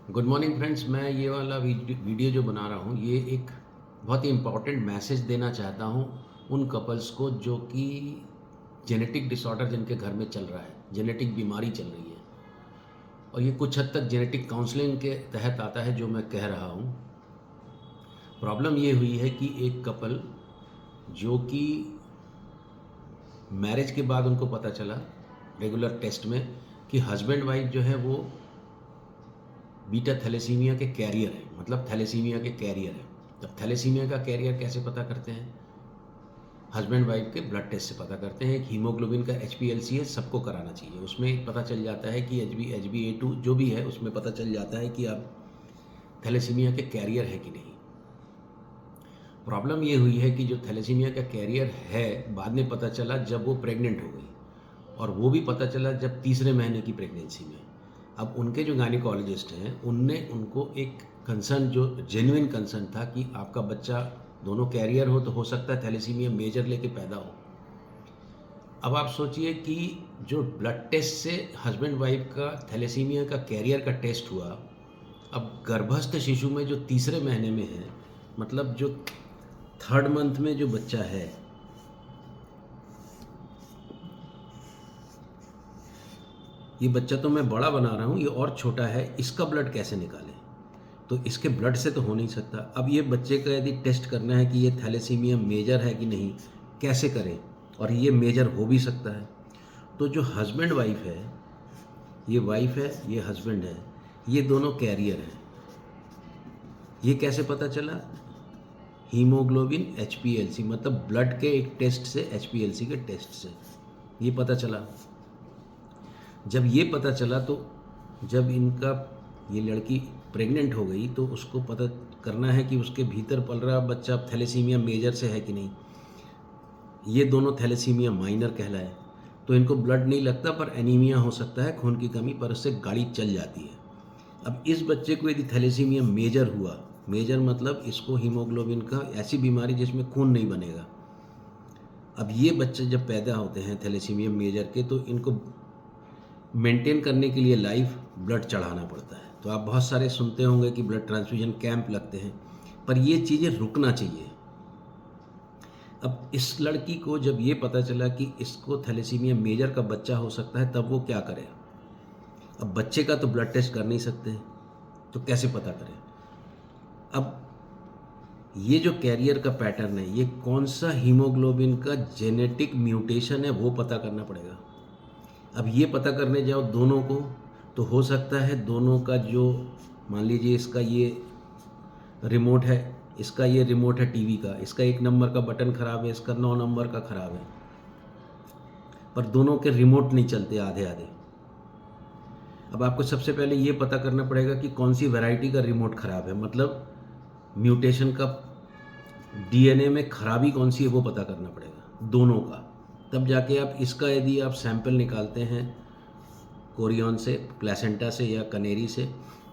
Good morning friends. मैं ये वाला वीडियो जो बना रहा हूँ ये एक बहुत ही इम्पॉर्टेंट मैसेज देना चाहता हूँ उन कपल्स को जो कि जेनेटिक डिसऑर्डर जिनके घर में चल रहा है, जेनेटिक बीमारी चल रही है और ये कुछ हद तक जेनेटिक काउंसलिंग के तहत आता है जो मैं कह रहा हूँ। प्रॉब्लम ये हुई है कि एक कपल जो कि मैरिज के बाद उनको पता चला रेगुलर टेस्ट में कि हस्बैंड वाइफ जो है वो बीटा थैलेसीमिया के कैरियर है, मतलब थैलेसीमिया के कैरियर है। अब थैलेसीमिया का कैरियर कैसे पता करते हैं? हस्बैंड वाइफ के ब्लड टेस्ट से पता करते हैं। एक हीमोग्लोबिन का HbA1c है, सबको कराना चाहिए। उसमें पता चल जाता है कि HbA2 जो भी है उसमें पता चल जाता है कि आप थैलेसीमिया के कैरियर है कि नहीं। प्रॉब्लम ये हुई है कि जो थैलेसीमिया का कैरियर है बाद में पता चला जब वो प्रेग्नेंट हो गई, और वो भी पता चला जब तीसरे महीने की प्रेगनेंसी में। अब उनके जो गायनिकोलॉजिस्ट हैं उनने उनको एक कंसर्न, जो जेन्युइन कंसर्न था कि आपका बच्चा दोनों कैरियर हो तो हो सकता है थैलेसीमिया मेजर लेके पैदा हो। अब आप सोचिए कि जो ब्लड टेस्ट से हस्बैंड वाइफ का थैलेसीमिया का कैरियर का टेस्ट हुआ, अब गर्भस्थ शिशु में जो तीसरे महीने में है, मतलब जो थर्ड मंथ में जो बच्चा है, ये बच्चा तो मैं बड़ा बना रहा हूँ, ये और छोटा है, इसका ब्लड कैसे निकालें? तो इसके ब्लड से तो हो नहीं सकता। अब ये बच्चे का यदि टेस्ट करना है कि ये थैलेसीमिया मेजर है कि नहीं, कैसे करें? और ये मेजर हो भी सकता है। तो जो हस्बैंड वाइफ है, ये वाइफ है, ये हस्बैंड है, ये दोनों कैरियर हैं। ये कैसे पता चला? हीमोग्लोबिन HbA1c, मतलब ब्लड के एक टेस्ट से, HbA1c के टेस्ट से ये पता चला। जब ये पता चला तो जब इनका ये लड़की प्रेग्नेंट हो गई तो उसको पता करना है कि उसके भीतर पल रहा बच्चा थैलेसीमिया मेजर से है कि नहीं। ये दोनों थैलेसीमिया माइनर कहलाए, तो इनको ब्लड नहीं लगता पर एनीमिया हो सकता है, खून की कमी, पर उससे गाड़ी चल जाती है। अब इस बच्चे को यदि थैलेसीमिया मेजर हुआ, मेजर मतलब इसको हीमोग्लोबिन का ऐसी बीमारी जिसमें खून नहीं बनेगा। अब ये बच्चे जब पैदा होते हैं थैलेसीमिया मेजर के, तो इनको मेंटेन करने के लिए लाइफ ब्लड चढ़ाना पड़ता है। तो आप बहुत सारे सुनते होंगे कि ब्लड ट्रांसफ्यूजन कैंप लगते हैं, पर ये चीज़ें रुकना चाहिए। अब इस लड़की को जब ये पता चला कि इसको थैलेसीमिया मेजर का बच्चा हो सकता है, तब वो क्या करे? अब बच्चे का तो ब्लड टेस्ट कर नहीं सकते, तो कैसे पता करें? अब ये जो कैरियर का पैटर्न है, ये कौन सा हीमोग्लोबिन का जेनेटिक म्यूटेशन है, वो पता करना पड़ेगा। अब ये पता करने जाओ दोनों को, तो हो सकता है दोनों का जो, मान लीजिए इसका ये रिमोट है, इसका ये रिमोट है टीवी का, इसका 1 नंबर का बटन ख़राब है, इसका 9 नंबर का ख़राब है, पर दोनों के रिमोट नहीं चलते आधे आधे। अब आपको सबसे पहले ये पता करना पड़ेगा कि कौन सी वैरायटी का रिमोट ख़राब है, मतलब म्यूटेशन का DNA में खराबी कौन सी है वो पता करना पड़ेगा दोनों का। तब जाके आप इसका यदि आप सैंपल निकालते हैं कोरियन से, प्लेसेंटा से या कनेरी से,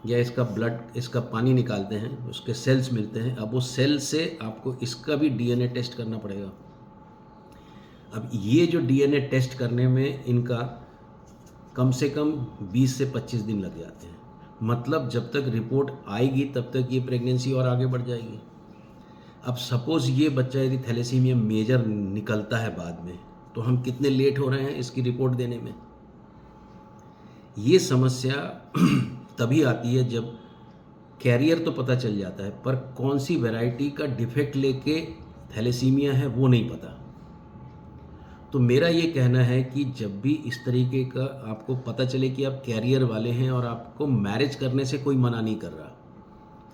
या इसका ब्लड, इसका पानी निकालते हैं, उसके सेल्स मिलते हैं। अब वो सेल से आपको इसका भी DNA टेस्ट करना पड़ेगा। अब ये जो DNA टेस्ट करने में इनका कम से कम 20 से 25 दिन लग जाते हैं। मतलब जब तक रिपोर्ट आएगी तब तक ये प्रेगनेंसी और आगे बढ़ जाएगी। अब सपोज़ ये बच्चा यदि थैलेसीमिया मेजर निकलता है बाद में, तो हम कितने लेट हो रहे हैं इसकी रिपोर्ट देने में। ये समस्या तभी आती है जब कैरियर तो पता चल जाता है, पर कौन सी वैरायटी का डिफेक्ट लेके थैलेसीमिया है वो नहीं पता। तो मेरा ये कहना है कि जब भी इस तरीके का आपको पता चले कि आप कैरियर वाले हैं, और आपको मैरिज करने से कोई मना नहीं कर रहा,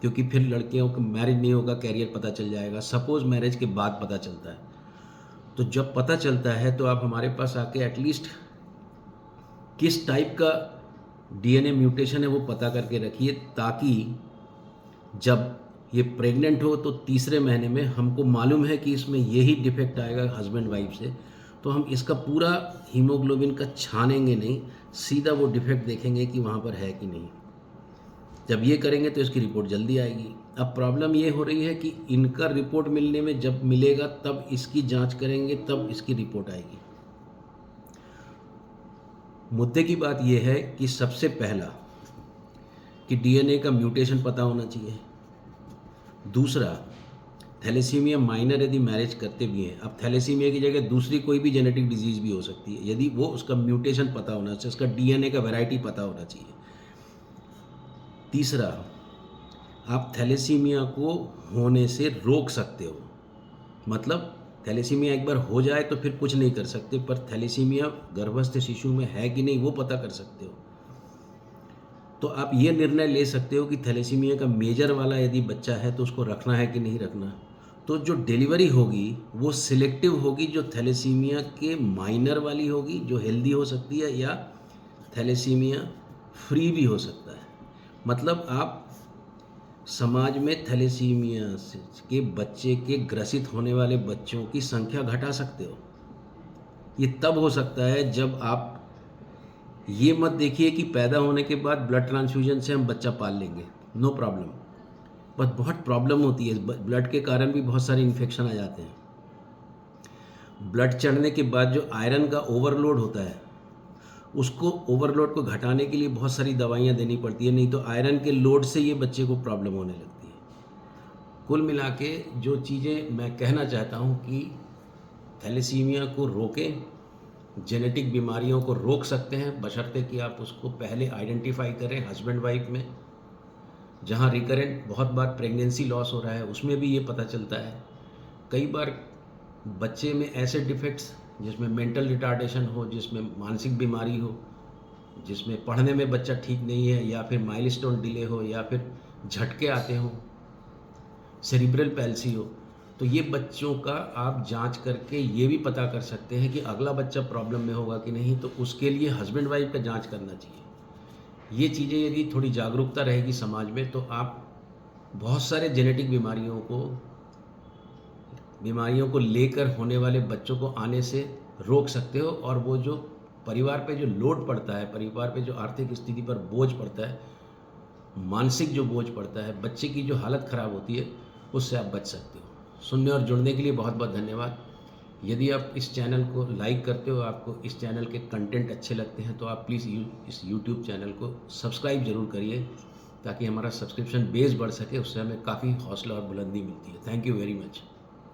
क्योंकि फिर लड़कियों को मैरिज नहीं होगा, कैरियर पता चल जाएगा। सपोज़ मैरिज के बाद पता चलता है, तो जब पता चलता है तो आप हमारे पास आके एटलीस्ट किस टाइप का DNA म्यूटेशन है वो पता करके रखिए, ताकि जब ये प्रेग्नेंट हो तो तीसरे महीने में हमको मालूम है कि इसमें यही डिफेक्ट आएगा हस्बैंड वाइफ से, तो हम इसका पूरा हीमोग्लोबिन का छानेंगे नहीं, सीधा वो डिफेक्ट देखेंगे कि वहाँ पर है कि नहीं। जब ये करेंगे तो इसकी रिपोर्ट जल्दी आएगी। अब प्रॉब्लम ये हो रही है कि इनका रिपोर्ट मिलने में, जब मिलेगा तब इसकी जांच करेंगे, तब इसकी रिपोर्ट आएगी। मुद्दे की बात यह है कि सबसे पहला कि डीएनए का म्यूटेशन पता होना चाहिए। दूसरा, थैलेसीमिया माइनर यदि मैरिज करते भी हैं, अब थैलेसीमिया की जगह दूसरी कोई भी जेनेटिक डिजीज़ भी हो सकती है, यदि वो उसका म्यूटेशन पता होना चाहिए, उसका डीएनए का वैरायटी पता होना चाहिए। तीसरा, आप थैलेसीमिया को होने से रोक सकते हो, मतलब थैलेसीमिया एक बार हो जाए तो फिर कुछ नहीं कर सकते, पर थैलेसीमिया गर्भस्थ शिशु में है कि नहीं वो पता कर सकते हो। तो आप ये निर्णय ले सकते हो कि थैलेसीमिया का मेजर वाला यदि बच्चा है तो उसको रखना है कि नहीं रखना। तो जो डिलीवरी होगी वो सिलेक्टिव होगी, जो थैलेसीमिया के माइनर वाली होगी, जो हेल्दी हो सकती है, या थैलेसीमिया फ्री भी हो सकता है। मतलब आप समाज में थैलेसीमिया के बच्चे के ग्रसित होने वाले बच्चों की संख्या घटा सकते हो। ये तब हो सकता है जब आप ये मत देखिए कि पैदा होने के बाद ब्लड ट्रांसफ्यूजन से हम बच्चा पाल लेंगे, नो प्रॉब्लम। बट बहुत प्रॉब्लम होती है, ब्लड के कारण भी बहुत सारे इन्फेक्शन आ जाते हैं। ब्लड चढ़ने के बाद जो आयरन का ओवरलोड होता है, उसको ओवरलोड को घटाने के लिए बहुत सारी दवाइयाँ देनी पड़ती है, नहीं तो आयरन के लोड से ये बच्चे को प्रॉब्लम होने लगती है। कुल मिला के जो चीज़ें मैं कहना चाहता हूँ कि थैलेसीमिया को रोकें, जेनेटिक बीमारियों को रोक सकते हैं, बशर्ते कि आप उसको पहले आइडेंटिफाई करें हस्बैंड वाइफ में। जहाँ रिकरेंट बहुत बार प्रेगनेंसी लॉस हो रहा है उसमें भी ये पता चलता है। कई बार बच्चे में ऐसे डिफेक्ट्स जिसमें मेंटल रिटार्डेशन हो, जिसमें मानसिक बीमारी हो, जिसमें पढ़ने में बच्चा ठीक नहीं है, या फिर माइलस्टोन डिले हो, या फिर झटके आते हों, सेरिब्रल पैल्सी हो, तो ये बच्चों का आप जांच करके ये भी पता कर सकते हैं कि अगला बच्चा प्रॉब्लम में होगा कि नहीं। तो उसके लिए हस्बैंड वाइफ का जांच करना चाहिए। ये चीज़ें यदि थोड़ी जागरूकता रहेगी समाज में तो आप बहुत सारे जेनेटिक बीमारियों को लेकर होने वाले बच्चों को आने से रोक सकते हो। और वो जो परिवार पे जो लोड पड़ता है, परिवार पे जो आर्थिक स्थिति पर बोझ पड़ता है, मानसिक जो बोझ पड़ता है, बच्चे की जो हालत ख़राब होती है, उससे आप बच सकते हो। सुनने और जुड़ने के लिए बहुत बहुत धन्यवाद। यदि आप इस चैनल को लाइक करते हो, आपको इस चैनल के कंटेंट अच्छे लगते हैं, तो आप प्लीज़ इस यूट्यूब चैनल को सब्सक्राइब ज़रूर करिए, ताकि हमारा सब्सक्रिप्शन बेस बढ़ सके। उससे हमें काफ़ी हौसला और बुलंदी मिलती है। Thank you very much.